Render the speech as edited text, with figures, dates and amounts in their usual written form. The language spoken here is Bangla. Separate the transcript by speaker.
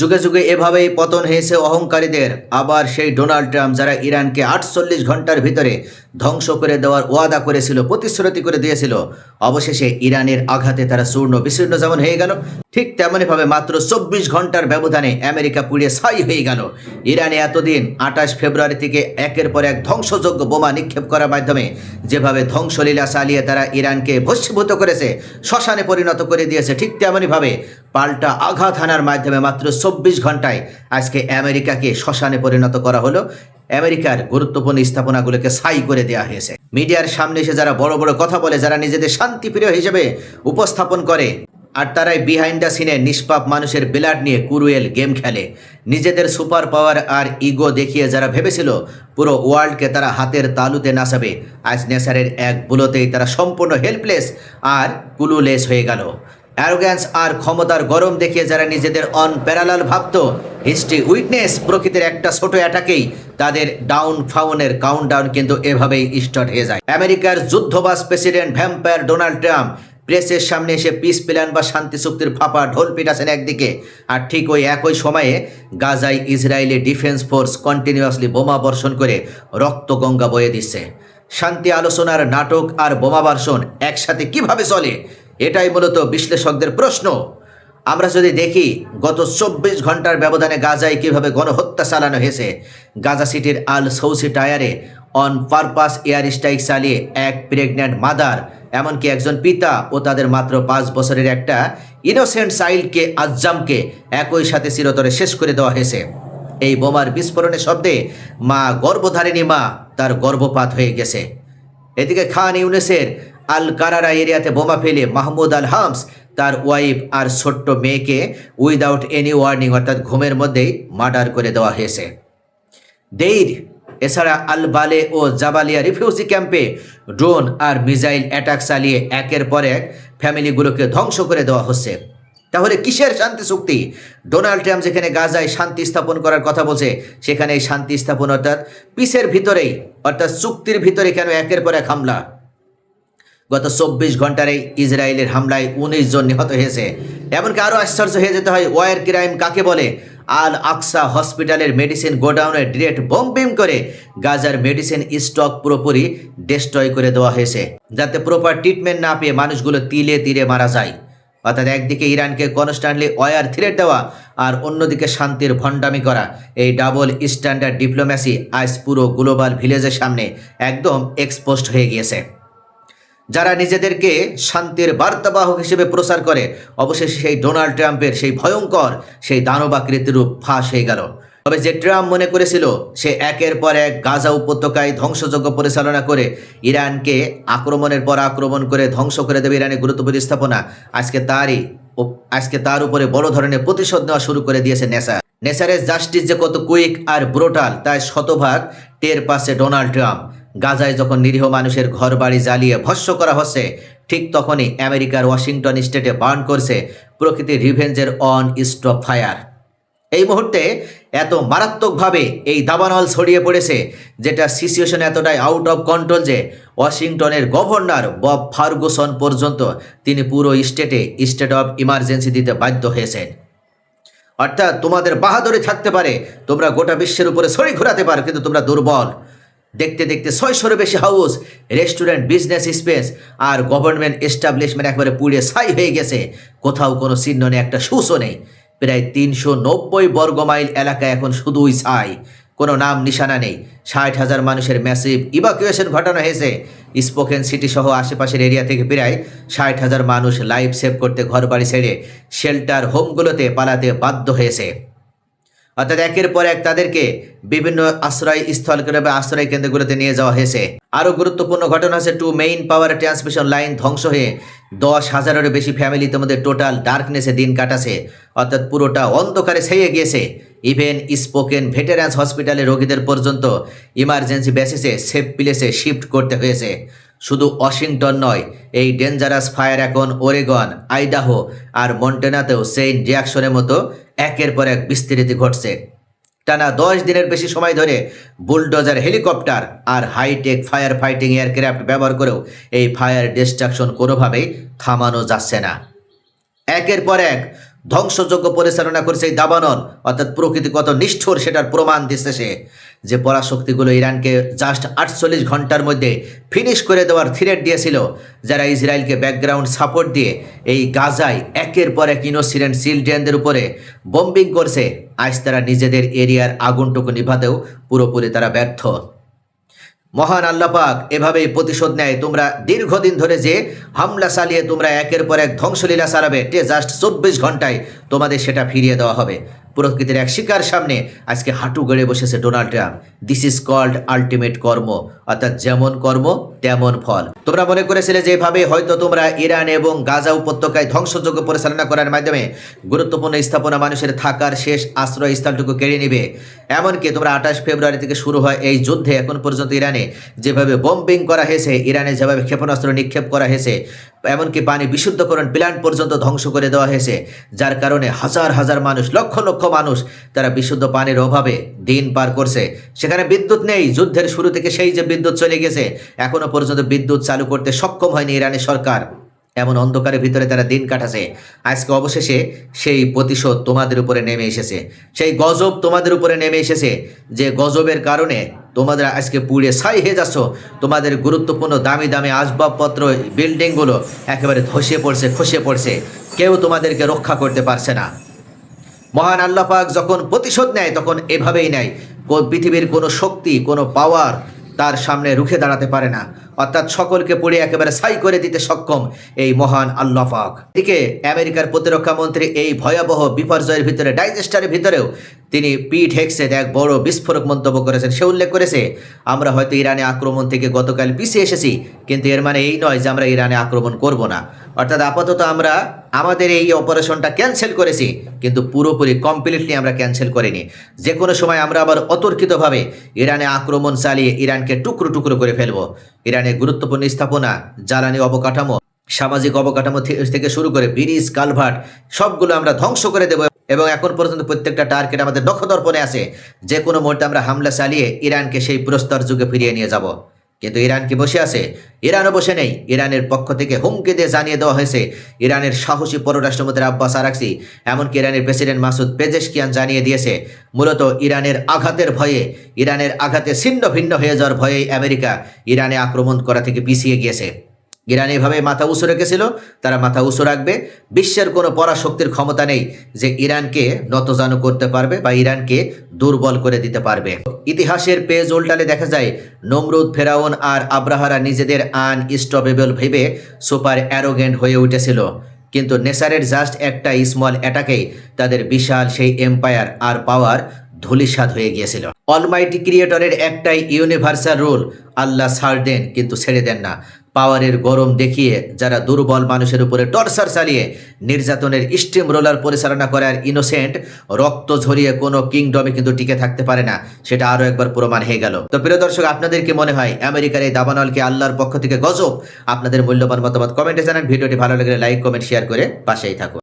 Speaker 1: যুগে যুগে এভাবেই পতন হয়েছে অহংকারীদের। আবার সেই ডোনাল্ড ট্রাম্প যারা ইরানকে 48 ঘন্টার ভিতরে ধ্বংস করে দেওয়ার ওয়াদা করেছিল, প্রতিশ্রুতি করে দিয়েছিল, অবশেষে ইরানের আঘাতে তারা চূর্ণ বিচূর্ণ যেমন হয়ে গেল, ঠিক তেমনইভাবে মাত্র 24 ঘন্টার ব্যবধানে আমেরিকা পুড়িয়ে ছাই হয়ে গেল। ইরানে এতদিন 28 ফেব্রুয়ারি থেকে একের পর এক ধ্বংসযোগ্য বোমা নিক্ষেপ করার মাধ্যমে যেভাবে ধ্বংসলীলা চালিয়ে তারা ইরানকে ভস্মীভূত করেছে, শ্মশানে পরিণত করে দিয়েছে, ঠিক তেমনইভাবে পাল্টা আঘাত হানার মাধ্যমে মাত্র 24 ঘন্টায় আজকে আমেরিকাকে শ্মশানে পরিণত করা হলো। আমেরিকার গুরুত্বপূর্ণ স্থাপনাগুলোকে ছাই করে দেওয়া হয়েছে। মিডিয়ার সামনে এসে যারা বড় বড় কথা বলে, যারা নিজেদের শান্তিপ্রিয় হিসেবে উপস্থাপন করে, আর তারাই বিহাইন্ড দ্য সিনে নিষ্পাপ মানুষের ব্লাড নিয়ে কুরুয়েল গেম খেলে। নিজেদের সুপার পাওয়ার আর ইগো দেখিয়ে যারা ভেবেছিল পুরো ওয়ার্ল্ডকে তারা হাতের তালুতে নাচাবে, আজ নেসারের এক বুলোতেই তারা সম্পূর্ণ হেল্পলেস আর কুলুলেস হয়ে গেল। অ্যারোগ্যান্স আর ক্ষমতার গরম দেখিয়ে যারা নিজেদের অনপ্যারালাল ভাবত, হিস্ট্রি উইটনেস প্রকৃতির একটা ছোট অ্যাটাকেই তাদের ফাউনের কাউন্টডাউন কিন্তু এভাবেই স্টার্ট হয়ে যায়। আমেরিকার যুদ্ধবাজ প্রেসিডেন্ট ভ্যাম্পায়ার ডোনাল্ড ট্রাম্প প্রেসের সামনে এসে পিস প্ল্যান বা শান্তি চুক্তির ফাঁপা ঢোল পিটাছেন একদিকে, আর ঠিক ওই একই সময়ে গাজায় ইসরায়েলি ডিফেন্স ফোর্স কন্টিনিউয়াসলি বোমা বর্ষণ করে রক্তগঙ্গা বয়ে দিচ্ছে। শান্তি আলোচনার নাটক আর বোমা বর্ষণ একসাথে কিভাবে চলে, এটাই মূলত বিশ্লেষকদের প্রশ্ন। আমরা যদি দেখি গত 24 ঘন্টার ব্যবধানে গাজায় কিভাবে গণহত্যা চালানো হয়েছে, গাজা সিটির আল সৌসি টায়ারে অন পারপাস এয়ার স্ট্রাইক চালিয়ে এক প্রেগন্যান্ট মাদার, এমনকি একজন পিতা ও তাদের মাত্র 5 বছরের একটা ইনোসেন্ট চাইল্ডকে আজ্জামকে একই সাথে চিরতরে শেষ করে দেওয়া হয়েছে। এই বোমার বিস্ফোরণের শব্দে গর্ভধারিণী মা তার গর্ভপাত হয়ে গেছে। এদিকে খান ইউনিসের আল কারারা এরিয়াতে বোমা ফেলে মাহমুদ আল হামস তার ওয়াইফ আর ছোট্ট মেয়েকে উইদাউট এনি ওয়ার্নিং অর্থাৎ ঘুমের মধ্যেই মার্ডার করে দেওয়া হয়েছে। দেইর এছাড়া আল বালে ও জাবালিয়া রিফিউজি ক্যাম্পে ড্রোন আর মিসাইল অ্যাটাক চালিয়ে একের পর এক ফ্যামিলিগুলোকে ধ্বংস করে দেওয়া হচ্ছে। তাহলে কিসের শান্তি চুক্তি? ডোনাল্ড ট্রাম্প যেখানে গাজায় শান্তি স্থাপন করার কথা বলছে, সেখানে এই শান্তি স্থাপন অর্থাৎ পিসের ভিতরেই অর্থাৎ চুক্তির ভিতরে কেন একের পর এক হামলা? গত 24 ঘন্টার এই ইসরায়েলের হামলায় 19 জন নিহত হয়েছে। এমনকি আরও আশ্চর্য হয়ে যেতে হয়, ওয়ার ক্রাইম কাকে বলে? আল আকসা হসপিটালের মেডিসিন গোডাউনে ডিরেক্ট বোম্বিং করে গাজার মেডিসিন স্টক পুরোপুরি ডিস্ট্রয় করে দেওয়া হয়েছে, যাতে প্রপার ট্রিটমেন্ট না পেয়ে মানুষগুলো তিলে তিলে মারা যায়। অর্থাৎ একদিকে ইরানকে কনস্ট্যান্টলি ওয়ার থ্রেট দেওয়া আর অন্যদিকে শান্তির ভণ্ডামি করা, এই ডাবল স্ট্যান্ডার্ড ডিপ্লোম্যাসি আজ পুরো গ্লোবাল ভিলেজের সামনে একদম এক্সপোজড হয়ে গিয়েছে। যারা নিজেদেরকে শান্তির বার্তাবাহক হিসেবে প্রচার করে, অবশেষে সেই ডোনাল্ড ট্রাম্পের সেই ভয়ঙ্কর সেই দানবাকৃতির রূপ ফাঁস হয়ে গেল। তবে যে ট্রাম্প মনে করেছিল সে একের পর এক গাজা উপত্যকায় ধ্বংসযজ্ঞ পরিচালনা করে ইরানকে আক্রমণের পর আক্রমণ করে ধ্বংস করে দেবে ইরানের গুরুত্বপূর্ণ স্থাপনা, আজকে তার উপরে বড় ধরনের প্রতিশোধ নেওয়া শুরু করে দিয়েছে নেসার। নেসারের জাস্টিস যে কত কুইক আর ব্রুটাল তাই শতভাগ টের পাচ্ছে ডোনাল্ড ট্রাম্প। গাজায় যখন নিরীহ মানুষের ঘর বাড়ি জ্বালিয়ে ভস্ম করা হচ্ছে, ঠিক তখনই আমেরিকার ওয়াশিংটন স্টেটে বার্ন করছে প্রকৃতির রিভেঞ্জের অন স্টপ ফায়ার। এই মুহূর্তে এত মারাত্মকভাবে এই দাবানল ছড়িয়ে পড়েছে, যেটা সিচুয়েশন এতটাই আউট অফ কন্ট্রোল যে ওয়াশিংটনের গভর্নর বব ফার্গুসন পর্যন্ত তিনি পুরো স্টেট অফ ইমার্জেন্সি দিতে বাধ্য হয়েছেন। অর্থাৎ তোমাদের বাহাদুরি থাকতে পারে, তোমরা গোটা বিশ্বের উপরে ছড়ি ঘোরাতে পারো, কিন্তু তোমরা দুর্বল। দেখতে দেখতে 600-এরও বেশি হাউস, রেস্টুরেন্ট, বিজনেস স্পেস আর গভর্নমেন্ট এস্টাবলিশমেন্ট একবারে পুড়ে ছাই হয়ে গেছে। কোথাও কোনো চিহ্ন নেই, একটা সুসও নেই। প্রায় 390 বর্গ মাইল এলাকা এখন শুধুই ছাই, কোনো নাম নিশানা নেই। 60,000 মানুষের ম্যাসিভ ইভাকুয়েশন ঘটানো হয়েছে। স্পোকেন সিটি সহ আশেপাশের এরিয়া থেকে প্রায় 60,000 মানুষ লাইফ সেভ করতে ঘরবাড়ি ছেড়ে শেল্টার হোমগুলোতে পালাতে বাধ্য হয়েছে। অর্থাৎ একের পর এক তাদেরকে বিভিন্ন আশ্রয় কেন্দ্রগুলোতে নিয়ে যাওয়া হয়েছে। আরও গুরুত্বপূর্ণ ঘটনা হচ্ছে 2 মেইন পাওয়ার ট্রান্সমিশন লাইন ধ্বংস হয়ে 10,000-এরও বেশি ফ্যামিলি তোমাদের টোটাল ডার্কনেসে দিন কাটাছে, অর্থাৎ পুরোটা অন্ধকারে ছেয়ে গিয়েছে। ইভেন স্পোকেন ভেটেরান্স হসপিটালে রোগীদের পর্যন্ত ইমার্জেন্সি বেসিসে সেফ প্লেসে শিফট করতে হয়েছে। শুধু ওয়াশিংটন নয়, এই ডেঞ্জারাস ফায়ার এখন ওরেগন, আইডাহো আর মন্টানাতেও চেইন রিয়াকশনের মতো একের পর এক বিস্তৃতি ঘটছে। টানা 10 দিনের বেশি সময় ধরে বুলডোজার, হেলিকপ্টার আর হাইটেক ফায়ার ফাইটিং এয়ারক্রাফট ব্যবহার করেও এই ফায়ার ডিস্ট্রাকশন কোনোভাবেই থামানো যাচ্ছে না। একের পর এক ধ্বংসযজ্ঞ পরিচালনা করছে এই দাবানল, অর্থাৎ প্রকৃতি কত নিষ্ঠুর সেটার প্রমাণ দিচ্ছে সে। যে পরাশক্তিগুলো ইরানকে জাস্ট 48 ঘন্টার মধ্যে ফিনিশ করে দেওয়ার থ্রেট দিয়েছিল, যারা ইসরায়েলকে ব্যাকগ্রাউন্ড সাপোর্ট দিয়ে এই গাজায় একের পর এক ইনোসিডেন্ট চিলড্রেনদের উপরে বম্বিং করছে, আজ তারা নিজেদের এরিয়ার আগুনটুকু নিভাতেও পুরোপুরি তারা ব্যর্থ। মহান আল্লাহ পাক এভাবেই প্রতিশোধ নেয়। তোমরা দীর্ঘদিন ধরে যে হামলা চালিয়ে তোমরা একের পর এক ধ্বংসলীলা চালাবে, জাস্ট 24 ঘন্টায় তোমাদের সেটা ফিরিয়ে দেওয়া হবে। প্রকৃতির এক শিকার সামনে আজকে হাঁটু গড়ে বসেছে Donald Trump. This is called ultimate karma, অর্থাৎ যেমন কর্ম তেমন ফল। তোমরা মনে করেছিলে যে এভাবে হয়তো তোমরা ইরান এবং গাজা উপত্যকায় ধ্বংসযজ্ঞ পরিচালনা করার মাধ্যমে গুরুত্বপূর্ণ স্থাপনা মানুষের থাকার শেষ আশ্রয় স্থলটুকু কেড়ে নিবে। এমনকি তোমরা 28 ফেব্রুয়ারি থেকে শুরু হয় এই যুদ্ধে এখন পর্যন্ত ইরানে যেভাবে বম্বিং করা হয়েছে, ইরানে যেভাবে ক্ষেপণাস্ত্র নিক্ষেপ করা হয়েছে, এমনকি পানি বিশুদ্ধকরণ প্ল্যান্ট পর্যন্ত ধ্বংস করে দেওয়া হয়েছে, যার কারণে হাজার হাজার মানুষ, লক্ষ লক্ষ মানুষ তারা বিশুদ্ধ পানির অভাবে দিন পার করছে। সেখানে বিদ্যুৎ নেই, যুদ্ধের শুরু থেকে সেই যে বিদ্যুৎ চলে গেছে, এখনো পর্যন্ত বিদ্যুৎ চালু করতে সক্ষম হয়নি ইরানের সরকার। এমন অন্ধকারের ভিতরে তারা দিন কাটাছে। আজকে অবশেষে সেই প্রতিশোধ তোমাদের উপরে নেমে এসেছে, সেই গজব তোমাদের উপরে নেমে এসেছে, যে গজবের কারণে তোমাদের আজকে পুড়ে ছাই হয়ে যাচ্ছ। তোমাদের গুরুত্বপূর্ণ দামি দামি আসবাবপত্র, বিল্ডিংগুলো একেবারে ধসে পড়ছে, খসে পড়ছে, কেউ তোমাদেরকে রক্ষা করতে পারছে না। মহান আল্লাহ পাক যখন প্রতিশোধ নেয় তখন এভাবেই নেয়। পৃথিবীর কোনো শক্তি, কোনো পাওয়ার তার সামনে রুখে দাঁড়াতে পারে না, অর্থাৎ সকলকে পুড়ে একেবারে ছাই করে দিতে সক্ষম এই মহান আল্লাহ পাক। এদিকে আমেরিকার প্রতিরক্ষা মন্ত্রী এই ভয়াবহ বিপর্যয়ের ভিতরে, ডাইজেস্টারের ভিতরেও তিনি পিট হেগসেট এক বড় বিস্ফোরক মন্তব্য করেছেন। সে উল্লেখ করেছে, আমরা হয়তো ইরানে আক্রমণ থেকে গতকাল পিছিয়ে এসেছি, কিন্তু এর মানে এই নয় যে আমরা ইরানে আক্রমণ করব না। অর্থাৎ আপাতত আমরা আমাদের এই অপারেশনটা ক্যান্সেল করেছি, কিন্তু পুরোপুরি কমপ্লিটলি আমরা ক্যান্সেল করিনি। যে কোনো সময় আমরা আবার অতর্কিতভাবে ইরানে আক্রমণ চালিয়ে ইরানকে টুকরো টুকরো করে ফেলব। ইরানের গুরুত্বপূর্ণ স্থাপনা, জ্বালানি অবকাঠামো, সামাজিক অবকাঠামো থেকে শুরু করে ব্রিজ, কালভার্ট সবগুলো আমরা ধ্বংস করে দেব। এবং এখন পর্যন্ত প্রত্যেকটা টার্গেট আমাদের নখদর্পণে আছে। যে কোনো মুহূর্তে আমরা হামলা চালিয়ে ইরানকে সেই প্রস্তর যুগে ফিরিয়ে নিয়ে যাব। কিন্তু ইরান কি বসে আছে? ইরানও বসে নেই। ইরানের পক্ষ থেকে হুমকি দিয়ে জানিয়ে দেওয়া হয়েছে, ইরানের সাহসী পররাষ্ট্রমন্ত্রী আব্বাস আরাকচি, এমনকি ইরানের প্রেসিডেন্ট মাসুদ পেজেশকিয়ান জানিয়ে দিয়েছে, মূলত ইরানের আঘাতের ভয়ে, ইরানের আঘাতে ছিন্ন ভিন্ন হয়ে যাওয়ার ভয়ে আমেরিকা ইরানে আক্রমণ করা থেকে পিছিয়ে গিয়েছে। ইরান এভাবে মাথা উঁচু রেখেছিল, তারা মাথা উঁচু রাখবে। বিশ্বের কোনো পরাশক্তির ক্ষমতা নেই যে ইরানকে নতজানু করতে পারবে বা ইরানকে দুর্বল করে দিতে পারবে। ইতিহাসের পেজ উল্টালে দেখা যায়, নমরুদ, ফেরাউন আর আব্রাহারা নিজেদের আনস্টপেবল ভেবে সুপার অ্যারোগেন্ট হয়ে উঠেছিল, কিন্তু নেচারের জাস্ট একটা স্মল অ্যাটাকেই তাদের বিশাল সেই এম্পায়ার আর পাওয়ার ধূলিসাৎ হয়ে গিয়েছিল। অলমাইটি ক্রিয়েটরের একটাই ইউনিভার্সাল রুল, আল্লাহ ছাড় দেন কিন্তু ছেড়ে দেন না। পাওয়ারের গরম দেখিয়ে যারা দুর্বল মানুষের উপরে টর্চার চালিয়ে নির্যাতনের স্টিম রোলার পরিচালনা করার ইনোসেন্ট রক্ত ঝরিয়ে কোনো কিংডমে কিন্তু টিকে থাকতে পারে না, সেটা আরও একবার প্রমাণ হয়ে গেল। তো প্রিয় দর্শক, আপনাদের কি মনে হয় আমেরিকার এই দাবানলকে আল্লাহর পক্ষ থেকে গজব? আপনাদের মূল্যবান মতামত কমেন্টে জানান। ভিডিওটি ভালো লাগলে লাইক, কমেন্ট, শেয়ার করে পাশেই থাকুন।